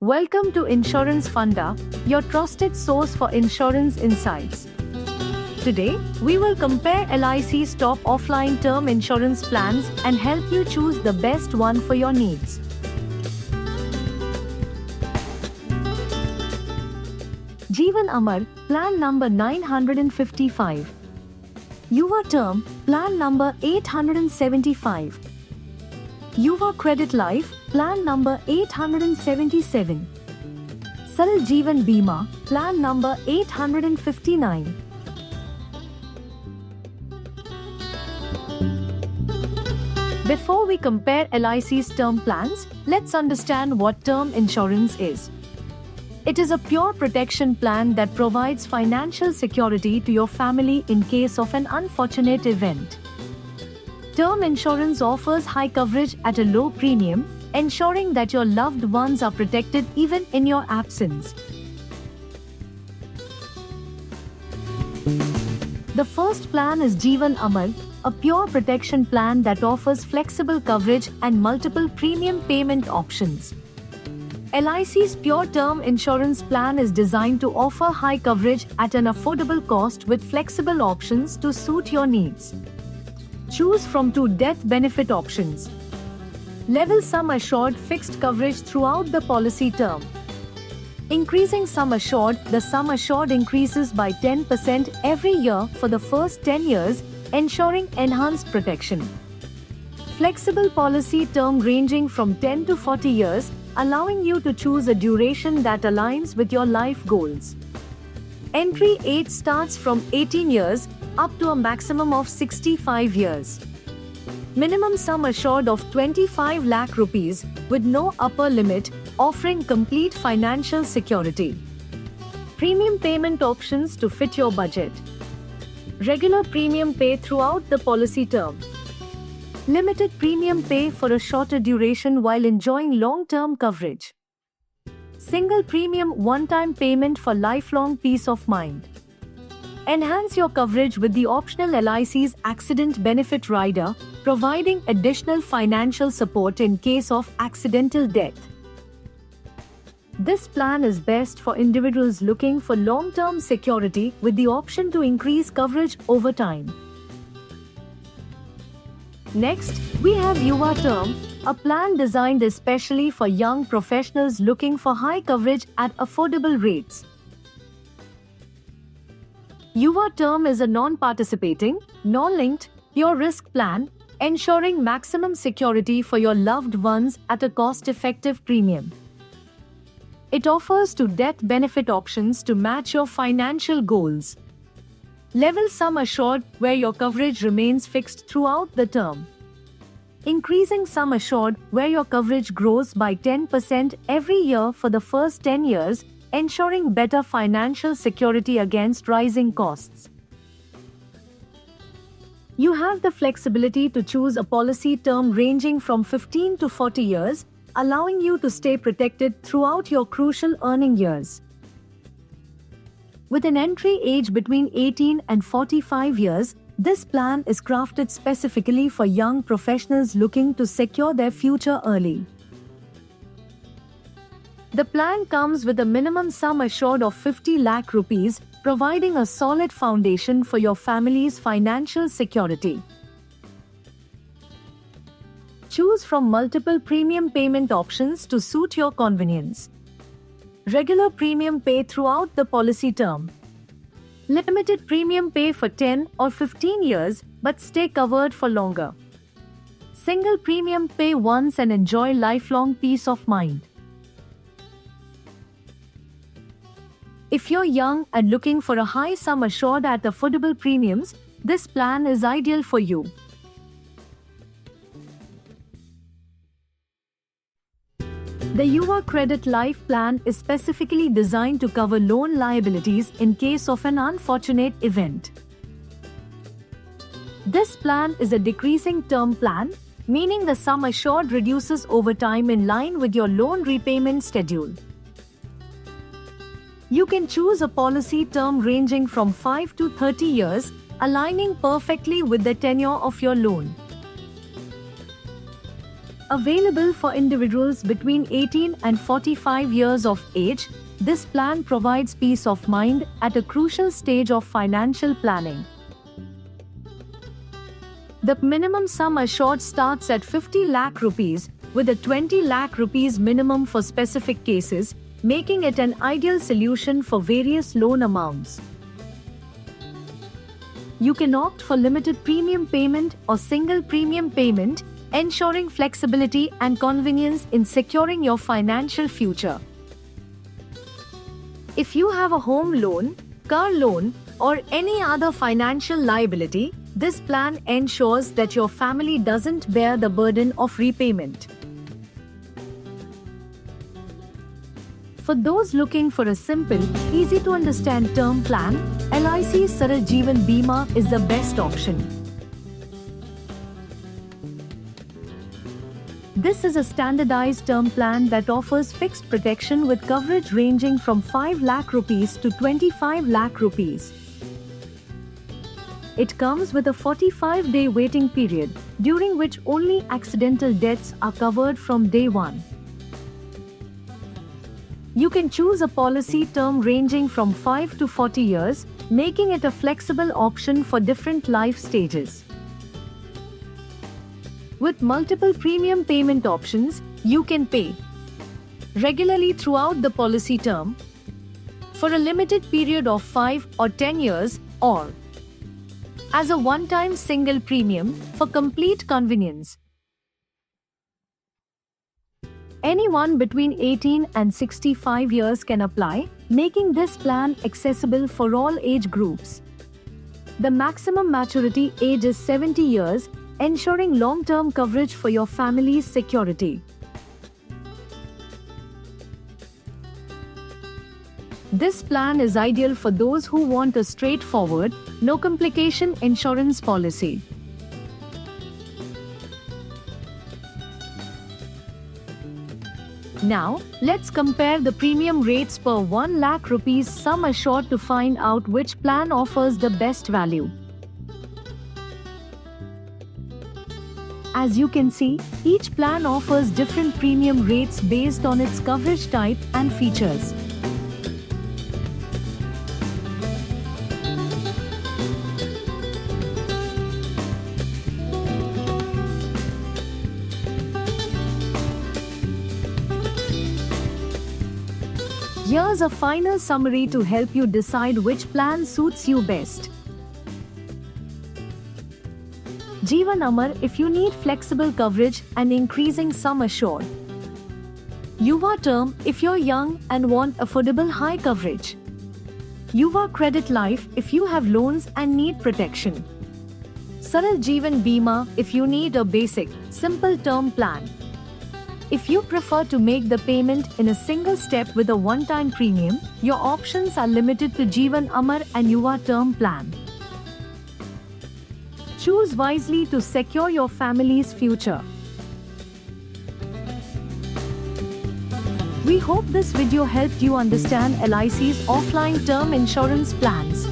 Welcome to Insurance Funda, your trusted source for insurance insights. Today, we will compare LIC's top offline term insurance plans and help you choose the best one for your needs. Jeevan Amar, plan number 955. Yuva Term, plan number 875. Yuva Credit Life, plan number 877. Saral Jeevan Bima, plan number 859. Before we compare LIC's term plans, let's understand what term insurance is. It is a pure protection plan that provides financial security to your family in case of an unfortunate event. Term insurance offers high coverage at a low premium, ensuring that your loved ones are protected even in your absence. The first plan is Jeevan Amar, a pure protection plan that offers flexible coverage and multiple premium payment options. LIC's pure term insurance plan is designed to offer high coverage at an affordable cost with flexible options to suit your needs. Choose from two death benefit options. Level sum assured fixed coverage throughout the policy term. Increasing sum assured, the sum assured increases by 10% every year for the first 10 years, ensuring enhanced protection. Flexible policy term ranging from 10 to 40 years, allowing you to choose a duration that aligns with your life goals. Entry age starts from 18 years up to a maximum of 65 years. Minimum sum assured of 25 lakh rupees with no upper limit, offering complete financial security. Premium payment options to fit your budget. Regular premium pay throughout the policy term. Limited premium pay for a shorter duration while enjoying long-term coverage. Single premium one-time payment for lifelong peace of mind. Enhance your coverage with the optional LIC's accident benefit rider, providing additional financial support in case of accidental death. This plan is best for individuals looking for long-term security with the option to increase coverage over time. Next, we have Yuva Term, a plan designed especially for young professionals looking for high coverage at affordable rates. Yuva Term is a non-participating, non-linked, pure risk plan, ensuring maximum security for your loved ones at a cost-effective premium. It offers two death benefit options to match your financial goals. Level sum assured, where your coverage remains fixed throughout the term. Increasing sum assured, where your coverage grows by 10% every year for the first 10 years, ensuring better financial security against rising costs. You have the flexibility to choose a policy term ranging from 15 to 40 years, allowing you to stay protected throughout your crucial earning years. With an entry age between 18 and 45 years, this plan is crafted specifically for young professionals looking to secure their future early. The plan comes with a minimum sum assured of 50 lakh rupees, providing a solid foundation for your family's financial security. Choose from multiple premium payment options to suit your convenience. Regular premium pay throughout the policy term. Limited premium pay for 10 or 15 years, but stay covered for longer. Single premium pay once and enjoy lifelong peace of mind. If you're young and looking for a high sum assured at affordable premiums, this plan is ideal for you. The Yuva Credit Life Plan is specifically designed to cover loan liabilities in case of an unfortunate event. This plan is a decreasing term plan, meaning the sum assured reduces over time in line with your loan repayment schedule. You can choose a policy term ranging from 5 to 30 years, aligning perfectly with the tenure of your loan. Available for individuals between 18 and 45 years of age, this plan provides peace of mind at a crucial stage of financial planning. The minimum sum assured starts at 50 lakh rupees, with a 20 lakh rupees minimum for specific cases, making it an ideal solution for various loan amounts. You can opt for limited premium payment or single premium payment, ensuring flexibility and convenience in securing your financial future. If you have a home loan, car loan, or any other financial liability, this plan ensures that your family doesn't bear the burden of repayment. For those looking for a simple, easy-to-understand term plan, LIC's Saral Jeevan Bima is the best option. This is a standardized term plan that offers fixed protection with coverage ranging from 5 lakh rupees to 25 lakh rupees. It comes with a 45-day waiting period, during which only accidental deaths are covered from day one. You can choose a policy term ranging from 5 to 40 years, making it a flexible option for different life stages. With multiple premium payment options, you can pay regularly throughout the policy term, for a limited period of 5 or 10 years, or as a one-time single premium for complete convenience. Anyone between 18 and 65 years can apply, making this plan accessible for all age groups. The maximum maturity age is 70 years, ensuring long-term coverage for your family's security. This plan is ideal for those who want a straightforward, no-complication insurance policy. Now, let's compare the premium rates per 1 lakh rupees sum assured to find out which plan offers the best value. As you can see, each plan offers different premium rates based on its coverage type and features. Here's a final summary to help you decide which plan suits you best. Jeevan Amar if you need flexible coverage and increasing sum assured. Yuva Term if you're young and want affordable high coverage. Yuva Credit Life if you have loans and need protection. Saral Jeevan Bima if you need a basic, simple term plan. If you prefer to make the payment in a single step with a one-time premium, your options are limited to Jeevan Amar and Yuva Term Plan. Choose wisely to secure your family's future. We hope this video helped you understand LIC's offline term insurance plans.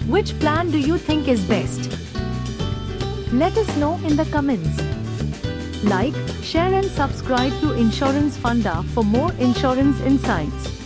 Which plan do you think is best? Let us know in the comments. Like, share and subscribe to Insurance Funda for more insurance insights.